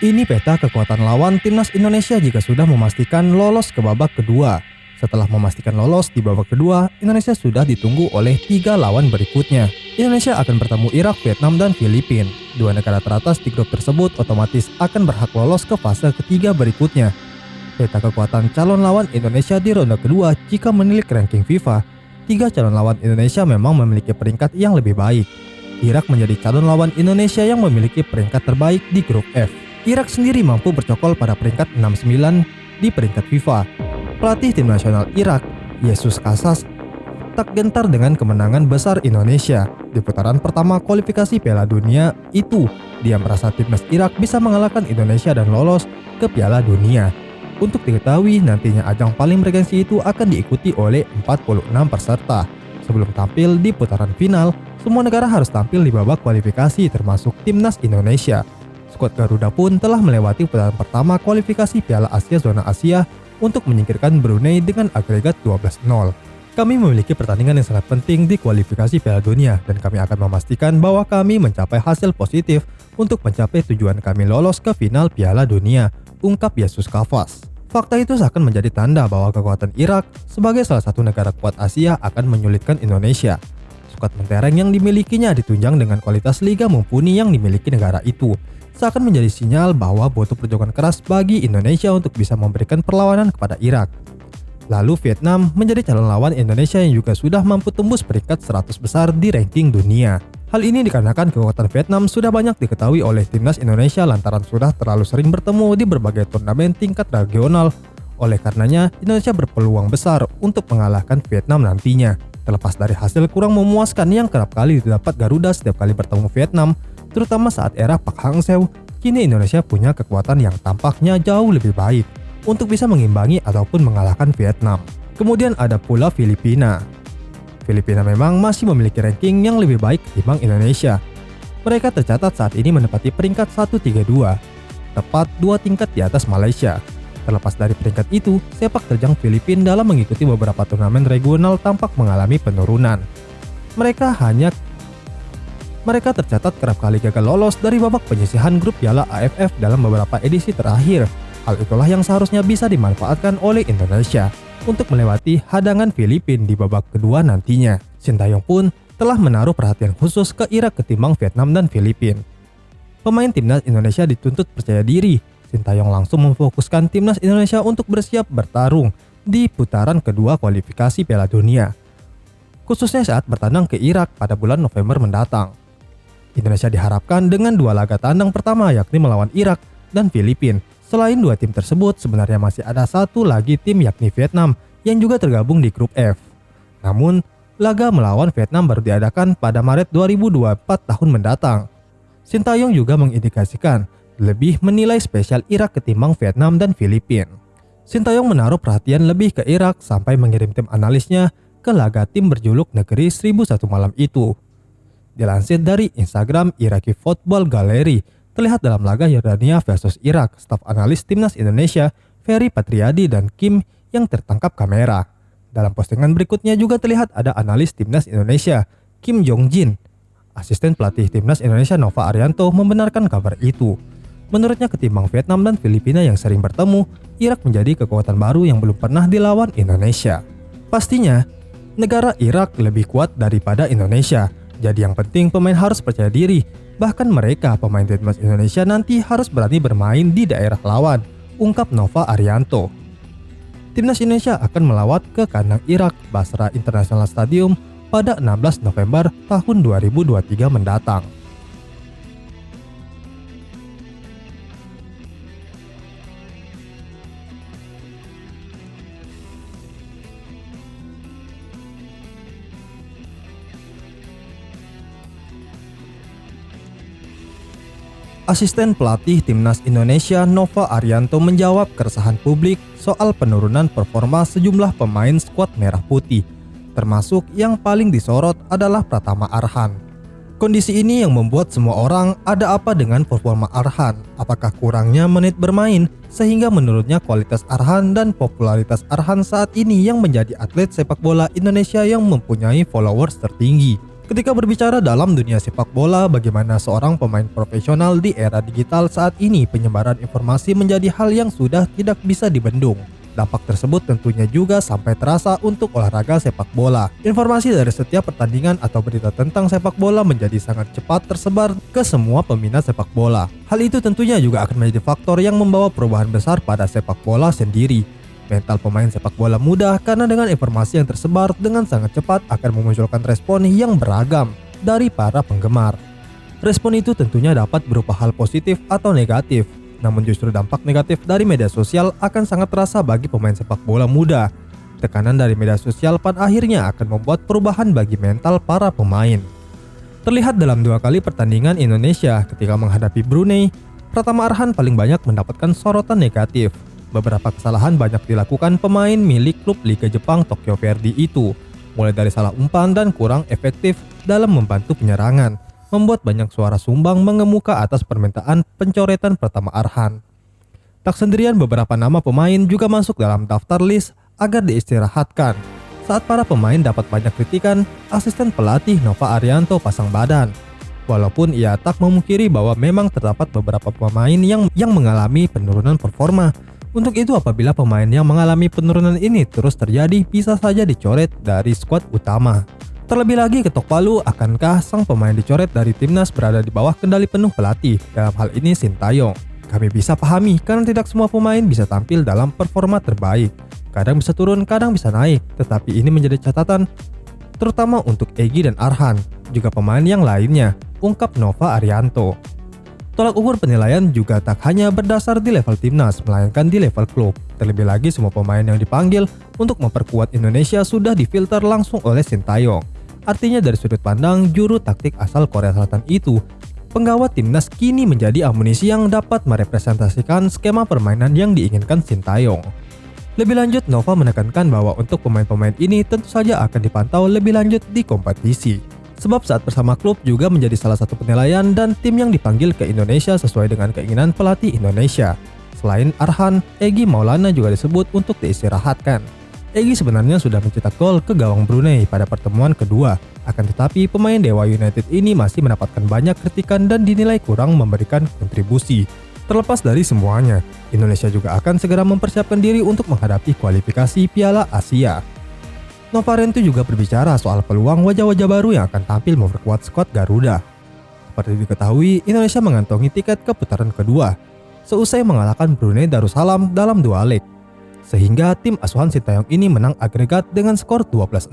Ini peta kekuatan lawan timnas Indonesia jika sudah memastikan lolos ke babak kedua. Setelah memastikan lolos di babak kedua, Indonesia sudah ditunggu oleh 3 lawan berikutnya. Indonesia akan bertemu Irak, Vietnam, dan Filipina. 2 negara teratas di grup tersebut otomatis akan berhak lolos ke fase ketiga berikutnya. Peta kekuatan calon lawan Indonesia di ronde kedua jika menilik ranking FIFA, 3 calon lawan Indonesia memang memiliki peringkat yang lebih baik. Irak menjadi calon lawan Indonesia yang memiliki peringkat terbaik di grup F. Irak sendiri mampu bercokol pada peringkat 69 di peringkat FIFA. Pelatih tim nasional Irak, Jesus Casas, tak gentar dengan kemenangan besar Indonesia. Di putaran pertama kualifikasi Piala Dunia itu, dia merasa timnas Irak bisa mengalahkan Indonesia dan lolos ke Piala Dunia. Untuk diketahui, nantinya ajang paling bergengsi itu akan diikuti oleh 46 peserta. Sebelum tampil di putaran final, semua negara harus tampil di babak kualifikasi termasuk timnas Indonesia. Skuad Garuda pun telah melewati putaran pertama kualifikasi Piala Asia Zona Asia untuk menyingkirkan Brunei dengan agregat 12-0. Kami memiliki pertandingan yang sangat penting di kualifikasi Piala Dunia dan kami akan memastikan bahwa kami mencapai hasil positif untuk mencapai tujuan kami lolos ke final Piala Dunia, ungkap Jesus Casas. Fakta itu seakan menjadi tanda bahwa kekuatan Irak sebagai salah satu negara kuat Asia akan menyulitkan Indonesia. Skuad mentereng yang dimilikinya ditunjang dengan kualitas liga mumpuni yang dimiliki negara itu. Seakan menjadi sinyal bahwa butuh perjuangan keras bagi Indonesia untuk bisa memberikan perlawanan kepada Irak. Lalu Vietnam menjadi calon lawan Indonesia yang juga sudah mampu tembus peringkat 100 besar di ranking dunia. Hal ini dikarenakan kekuatan Vietnam sudah banyak diketahui oleh timnas Indonesia lantaran sudah terlalu sering bertemu di berbagai turnamen tingkat regional. Oleh karenanya, Indonesia berpeluang besar untuk mengalahkan Vietnam nantinya. Terlepas dari hasil kurang memuaskan yang kerap kali didapat Garuda setiap kali bertemu Vietnam, terutama saat era Pak Hang Seo, kini Indonesia punya kekuatan yang tampaknya jauh lebih baik untuk bisa mengimbangi ataupun mengalahkan Vietnam. Kemudian ada pula Filipina. Filipina memang masih memiliki ranking yang lebih baik ketimbang Indonesia. Mereka tercatat saat ini menempati peringkat 132, tepat 2 tingkat di atas Malaysia. Terlepas dari peringkat itu, sepak terjang Filipina dalam mengikuti beberapa turnamen regional tampak mengalami penurunan. Mereka tercatat kerap kali gagal lolos dari babak penyisihan grup Piala AFF dalam beberapa edisi terakhir. Hal itulah yang seharusnya bisa dimanfaatkan oleh Indonesia untuk melewati hadangan Filipina di babak kedua nantinya. Sintayong pun telah menaruh perhatian khusus ke Irak ketimbang Vietnam dan Filipina. Pemain timnas Indonesia dituntut percaya diri. Sintayong langsung memfokuskan timnas Indonesia untuk bersiap bertarung di putaran kedua kualifikasi Piala Dunia, khususnya saat bertandang ke Irak pada bulan November mendatang. Indonesia diharapkan dengan 2 laga tandang pertama yakni melawan Irak dan Filipina. Selain 2 tim tersebut, sebenarnya masih ada 1 lagi tim yakni Vietnam yang juga tergabung di grup F. Namun, laga melawan Vietnam baru diadakan pada Maret 2024 tahun mendatang. Sintayong juga mengindikasikan lebih menilai spesial Irak ketimbang Vietnam dan Filipina. Sintayong menaruh perhatian lebih ke Irak sampai mengirim tim analisnya ke laga tim berjuluk Negeri 1001 Malam itu. Dilansir dari Instagram Iraqi Football Gallery, terlihat dalam laga Yordania versus Irak, staf analis timnas Indonesia Ferry Patriadi dan Kim yang tertangkap kamera. Dalam postingan berikutnya juga terlihat ada analis timnas Indonesia Kim Jong Jin. Asisten pelatih timnas Indonesia Nova Arianto membenarkan kabar itu. Menurutnya ketimbang Vietnam dan Filipina yang sering bertemu, Irak menjadi kekuatan baru yang belum pernah dilawan Indonesia. Pastinya, negara Irak lebih kuat daripada Indonesia. Jadi yang penting pemain harus percaya diri. Bahkan mereka pemain timnas Indonesia nanti harus berani bermain di daerah lawan, ungkap Nova Arianto. Timnas Indonesia akan melawat ke kandang Irak Basra International Stadium pada 16 November tahun 2023 mendatang. Asisten pelatih timnas Indonesia Nova Arianto menjawab keresahan publik soal penurunan performa sejumlah pemain skuad merah putih, termasuk yang paling disorot adalah Pratama Arhan. Kondisi ini yang membuat semua orang ada apa dengan performa Arhan, apakah kurangnya menit bermain sehingga menurunnya kualitas Arhan dan popularitas Arhan saat ini yang menjadi atlet sepak bola Indonesia yang mempunyai followers tertinggi. Ketika berbicara dalam dunia sepak bola, bagaimana seorang pemain profesional di era digital saat ini, penyebaran informasi menjadi hal yang sudah tidak bisa dibendung. Dampak tersebut tentunya juga sampai terasa untuk olahraga sepak bola. Informasi dari setiap pertandingan atau berita tentang sepak bola menjadi sangat cepat tersebar ke semua peminat sepak bola. Hal itu tentunya juga akan menjadi faktor yang membawa perubahan besar pada sepak bola sendiri. Mental pemain sepak bola mudah karena dengan informasi yang tersebar dengan sangat cepat akan memunculkan respon yang beragam dari para penggemar. Respon itu tentunya dapat berupa hal positif atau negatif. Namun justru dampak negatif dari media sosial akan sangat terasa bagi pemain sepak bola muda. Tekanan dari media sosial pada akhirnya akan membuat perubahan bagi mental para pemain. Terlihat dalam 2 kali pertandingan Indonesia ketika menghadapi Brunei, Pratama Arhan paling banyak mendapatkan sorotan negatif. Beberapa kesalahan banyak dilakukan pemain milik klub Liga Jepang Tokyo Verdy itu, mulai dari salah umpan dan kurang efektif dalam membantu penyerangan, membuat banyak suara sumbang mengemuka atas permintaan pencoretan Pratama Arhan. Tak sendirian, beberapa nama pemain juga masuk dalam daftar list agar diistirahatkan. Saat para pemain dapat banyak kritikan, asisten pelatih Nova Arianto pasang badan. Walaupun ia tak memungkiri bahwa memang terdapat beberapa pemain yang mengalami penurunan performa. Untuk itu, apabila pemain yang mengalami penurunan ini terus terjadi, bisa saja dicoret dari skuad utama. Terlebih lagi, ketok palu, akankah sang pemain dicoret dari timnas berada di bawah kendali penuh pelatih, dalam hal ini Sintayong? Kami bisa pahami karena tidak semua pemain bisa tampil dalam performa terbaik. Kadang bisa turun, kadang bisa naik, tetapi ini menjadi catatan terutama untuk Egy dan Arhan, juga pemain yang lainnya, ungkap Nova Arianto. Tolak ukur penilaian juga tak hanya berdasar di level timnas, melainkan di level klub. Terlebih lagi, semua pemain yang dipanggil untuk memperkuat Indonesia sudah difilter langsung oleh Sintayong. Artinya dari sudut pandang juru taktik asal Korea Selatan itu, penggawat timnas kini menjadi amunisi yang dapat merepresentasikan skema permainan yang diinginkan Sintayong. Lebih lanjut, Nova menekankan bahwa untuk pemain-pemain ini tentu saja akan dipantau lebih lanjut di kompetisi. Sebab saat bersama klub juga menjadi salah satu penilaian dan tim yang dipanggil ke Indonesia sesuai dengan keinginan pelatih Indonesia. Selain Arhan, Egy Maulana juga disebut untuk diistirahatkan. Egy sebenarnya sudah mencetak gol ke gawang Brunei pada pertemuan kedua. Akan tetapi pemain Dewa United ini masih mendapatkan banyak kritikan dan dinilai kurang memberikan kontribusi. Terlepas dari semuanya, Indonesia juga akan segera mempersiapkan diri untuk menghadapi kualifikasi Piala Asia. Nova Arianto juga berbicara soal peluang wajah-wajah baru yang akan tampil memperkuat skuad Garuda. Seperti diketahui, Indonesia mengantongi tiket ke putaran kedua seusai mengalahkan Brunei Darussalam dalam 2 leg, sehingga tim asuhan Sintayong ini menang agregat dengan skor 12-0.